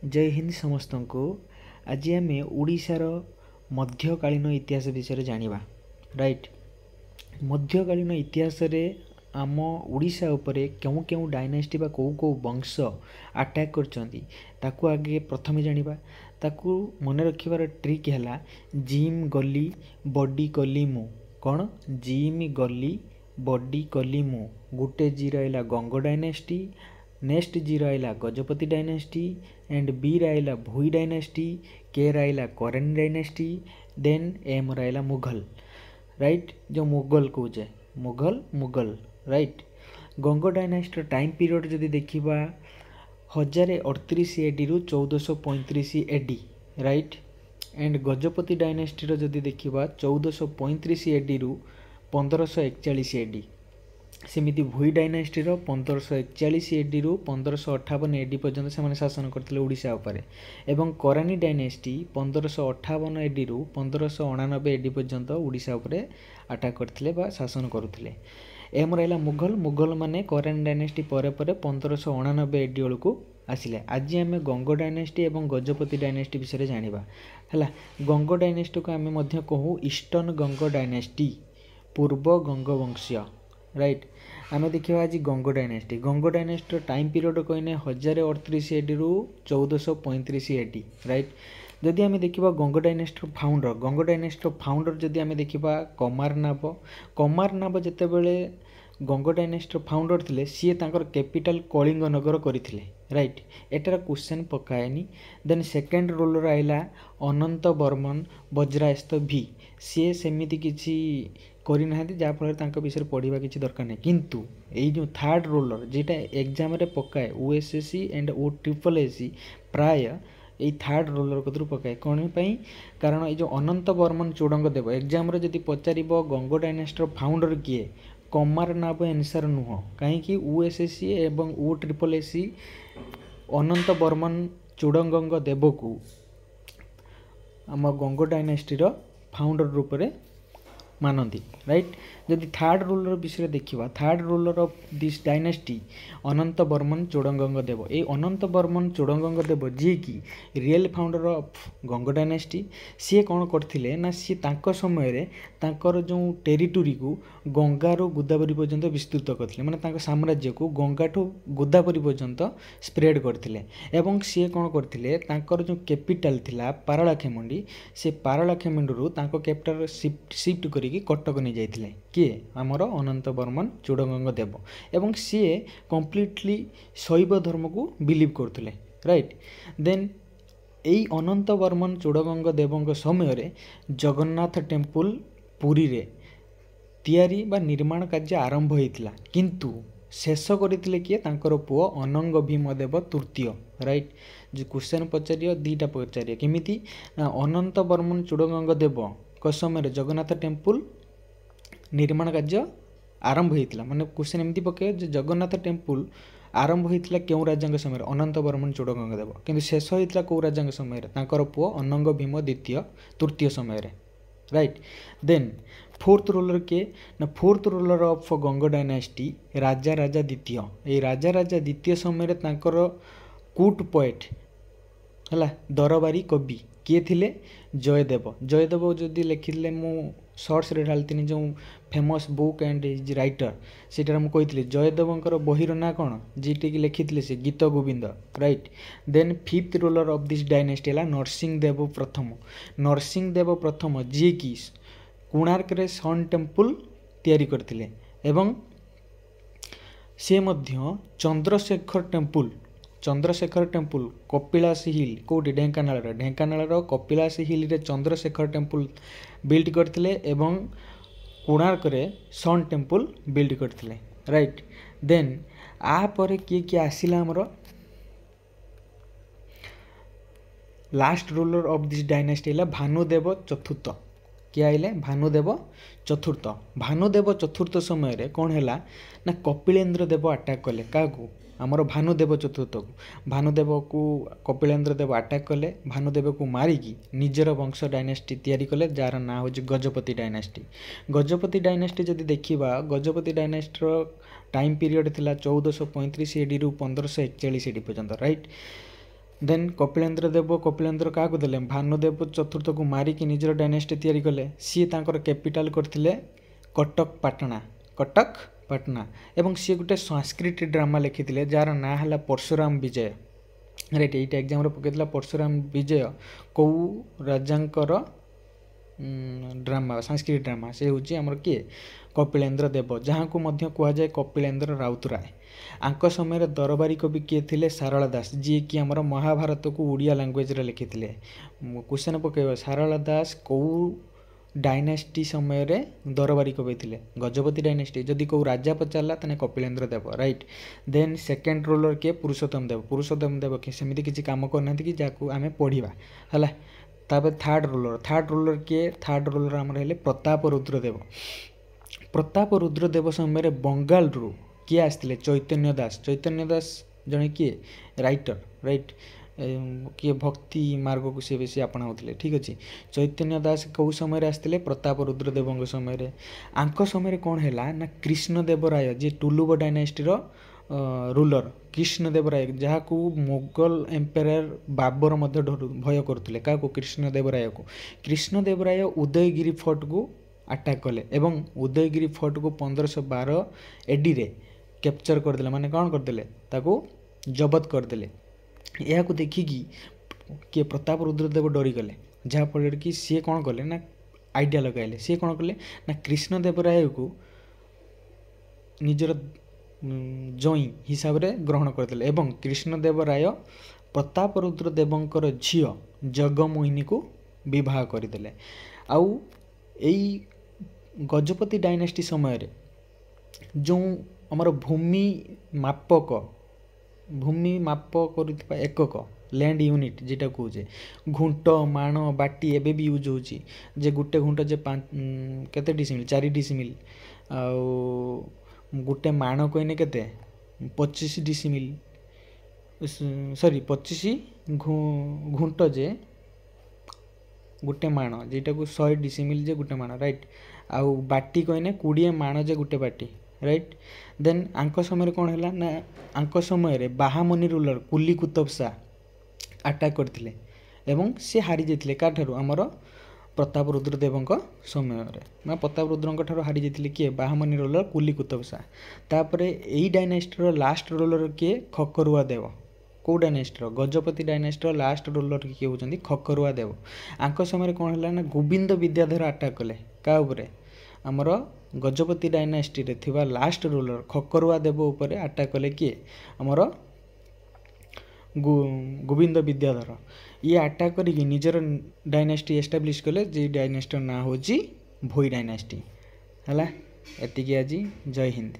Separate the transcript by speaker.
Speaker 1: जय हिंद समस्त को। आज आम ओडिशार मध्यकालीन इतिहास विषय जानिबा। राइट, मध्यकालीन इतिहास रे आम ओडिशा उपरे क्यों क्यों डायनेस्टी बा कौ कौ वंश अटैक करचंती ताकू आगे प्रथमे जानिबा। ताकू मन रखिबार ट्रिक हैला जिम गली बॉडी कली मु। कौन जिम गली बॉडी कली मु। गुटे जी रहा गंग डायनेस्टी, नेक्स्ट जी रहा गजपति डायनेस्टी एंड बी रहा भोई डायनेस्टी, के रहा करेन डायनेस्टी, देन एम रहा मुगल। राइट, जो मुगल कौचे Mughal right. Ganga dynasty time period जदि देखा 1038 एडी रु 1435 AD. Right, and Gajapati dynasty जदि देखा 1435 एडी रु 1541 एडी। सेमिति भोई डायनेस्टी 1541 एडी रु 1558 एडी पर्यंत से शासन करते ओडिशा उपरे। एवं करानी डायनेस्टी 1558 एडी रु 1599 एडी पर्यंत ओडिशा उपरे अटैक करथिले बा शासन करुथिले। एम रहा मुगल माने करानी डायनेस्टी परे परे 1599 एडी बेलू आसिले। आज आम गंग डायनेस्टी एवं गजपति डायनेस्टी विषय जानिबा हैला। गंग डायनेस्टी को आम कहूँ ईस्टर्न गंग डायनेस्टी, पूर्व गंग वंशीय। राइट, आम देखा आज गंग डायनेस्टी टाइम पीरियड कहने 1038 एडी रु 1435 एडी। राइट, जदि आम देखा गंग डायनेस्टी फाउंडर जदि आम देखा कमारनाभ जितेबले गंग डायनेस्टी फाउंडर थिले सी तांकर कैपिटल कलिंग नगर करथिले। राइट, एटार क्वेश्चन पकाएनी। देन सेकेंड रूलर आइला अनंत बर्मन वज्रायस्त भी। सी सेमिति किछि करना जहाँफल विषय पढ़ा किसी दरकार नहीं। किंतु यही जो थर्ड रोलर जेटा एग्जाम रे पकाए OSSC and O triple SC प्राय यही थर्ड रोलर कदर पकाए कौन पाई, कारण ये जो अनंत बर्मन चूड़ंग देव एग्जाम रे जदि पचार गंग डायनेस्टी फाउंडर किए कमारनाभ एनसर नुह। कहीं ओएसएससी एवं ओ ट्रिपल एससी अनंत बर्मन चूड़ंग देव को आम गंग डायनेस्टी फाउंडर रूप में मानती। राइट, जदि थर्ड रूलर विषय देखा third ruler of this dynasty Anant Barman Chodaganga Dev. ये अनंत बर्मन चूड़ंग देव जी की real founder of Ganga dynasty सी कौन करथिले ना सी तांको समय रे तांकर जो टेरिटोरी को गंगारू गोदावरी पर्यंत विस्तृत करथिले, माने तांको साम्राज्य को गंगाठू गोदावरी पर्यंत स्प्रेड करथिले। एवं सी कौन करथिले तांकर जो कैपिटल थिला पारलाखेमुंडी से पारलाखेमुंडी तांको कैपिटल शिफ्ट करिकी कटक नहीं जाइथिले किए आमर अनंत बर्मन चूड़ंग देव। एवं सी कंप्लीटली शैव धर्म को बिलीव करथिले। राइट, देन यही अनंत बर्मन चूड़ंग देव समय रे जगन्नाथ टेम्पल पुरी रे तैयारी बा निर्माण कार्य आरंभ होइतिला, किंतु शेष करथिले किए तांकर पुओ अनंग भीमदेव तृतीय। राइट, जो क्वेश्चन पचारियो दीटा पचारियो केमिति अनंत बर्मन चूड़ंग देव समय जगन्नाथ टेम्पल निर्माण कार्य आरंभ होइतिला। माने क्वेश्चन एमती पके जगन्नाथ टेम्पल आरंभ होइतिला क्यों राजा समय अनंत बर्मन चूड़ंग देव, किंतु शेष होइतिला कौ राजा समय तांकर पुओ अनंग भीम द्वितीय तृतीय समय। राइट, देन फोर्थ रूलर के ना fourth ruler of Ganga dynasty Raja Raja द्वितीय। ये राजा राजा द्वितीय समय तांकर कूट पोएट है दरबारी कवि किए थिले जयदेव। जयदेव जदि लिखिले मु सर्ट्स रे ढालती जो famous book and is writer सेटार मु कही जयदेवंकर बहीर ना कौन जीटे की लिखी से Gita Govinda. Right, then fifth ruler of this dynasty है नरसिंह देव प्रथम। नरसिंह देव प्रथम जी की कोणार्क रे सन टेम्पल तैयारी करथिले एवं से मध्य चंद्रशेखर टेम्पल कपिलास हिल कौटी ढेंकानाल कपिलास हिल रे चंद्रशेखर टेम्पल बिल्ड करथिले एवं कोणार्क रे सन टेम्पल बिल्ड करथिले। राइट, देन आ परे किए आसिला हमर last ruler of this dynasty है भानुदेव चतुर्थ। किए आइले भानुदेव चतुर्थ। भानुदेव चतुर्थ समय रे कौन हैला ना कपिलेन्द्र देव अटैक कले क्या आमर भानुदेव चतुर्थ को। भानुदेव को कपिलेन्द्र देव अटैक कले, भानुदेव को मारिकी निजर वंश डायनेस्टी तैयारी कले जार ना हो गजपति डायनेस्टी। गजपति डायनेस्टी जदि देखा गजपति डायनेस्टी टाइम पीरियड थिला 1435 एडी रु 1541 एडी पर्यंत। राइट, देन कपिलेन्द्र क्या देले भानुदेव चतुर्थ को मारिक निजर डायनेस्टी तैयारी कले सी तांकर कैपिटल करथिले कटक पाटना एवं सी गोटे संस्कृत ड्रामा लिखिथिले जार ना हला परशुराम विजय राइट एटा एग्जाम रे पकेतला परशुराम विजय को राजांकर ड्रामा संस्कृत ड्रामा से होची हमर किए कपिलेन्द्र देव जहाँ को मध्य कह जाए कपिलेन्द्र राउतराय आंक समय दरबारी कवि किए थे सारला दास जी कि आमर महाभारत को उड़िया लैंग्वेज रे लिखिथिले क्वेश्चन पकेब सारला दास कौ डायनेस्टी समय रे दरबारी कवि थे गजपति डायनेस्टी जदि कौ राजा पचारा ताने कपिलेन्द्र देव राइट देन सेकेंड रूलर किए पुरुषोत्तम देव कि सेमती किसी काम करना कि जहाँ आम पढ़ा है तापर थर्ड रूलर किए थर्ड रूलर आमर हेले प्रताप रुद्रदेव समय बंगाल रु किए आसते चैतन्य दास जड़े किए राइटर राइट किए भक्ति मार्ग को सी बेसी अपनाऊे ठीक अच्छे चैतन्य दास कौ समय आसते प्रताप रुद्रदेव समय आंक समय कौन है ना कृष्णदेवराय जी टुलुव डायनेस्टी रूलर कृष्णदेवराय जहाँ को मोगल एम्पायर बाबर भय करते क्या कृष्णदेवराय उदयगिरी फोर्ट को अटैक कले एवं उदयगिरी फोर्ट को 1512 एडी रे कैप्चर करदे माने कौन करदे ताको जबत करदे यह को देखिकी किए प्रताप रुद्रदेव डरी गले जहाँफल कि सी कौन कले ना आइडिया लगाइले सी कौन कले ना कृष्णदेवराय को निजर जई हिसाब रे ग्रहण करदे एवं कृष्णदेवराय प्रताप रुद्रदेवंकर झील जगमोहिनी को विवाह करदे आउ एई गजपति डायनेस्टी समय रे जो आमर भूमि मापक करुवा एकक लैंड यूनिट जेटा कहे घुंट माण बाटी एबे भी यूज होची जे गुटे घुंट जे केते डिसिमिल 4 डिसिमिल आउ गुटे माण कहने केते 25 डिसिमिल सॉरी 25 घुंट जे गुटे माण जेटा को 100 डिसिमिल जे गुटे माण राइट आउ बाटी कहने 20 माण जे गुटे बाटी राइट देन आंक समय कौन है ना आंक समय बाहामनी रूलर कुली कुतुब शाह अटैक करथिले एवं से हारी जाइथिले का ठारू हमर प्रताप रुद्रदेव समय मैं प्रताप रुद्र ठारू हारी जाइथिले किए बाहामनी रूलर कुली कुतुब शाह तापरे एई डायनेस्टी लास्ट रूलर किए खकरुआ देव कौ dynasty Gajapati dynasty last ruler किए होचंदी खकरुआ देव आंक समय कौन है ना गोविंद विद्याधर अटैक कले का उपरे आमर गजपति डायनेस्टी रे थिबा लास्ट रूलर खकरुआ देव उपरे अटैक कले किए आमर गोविंद विद्याधर ये अटैक करी निजर डायनेस्टी एस्टाब्लिश कले जे डायनेस्टी ना होची भोई डायनेस्टी हला एतिकी आज जय हिंद।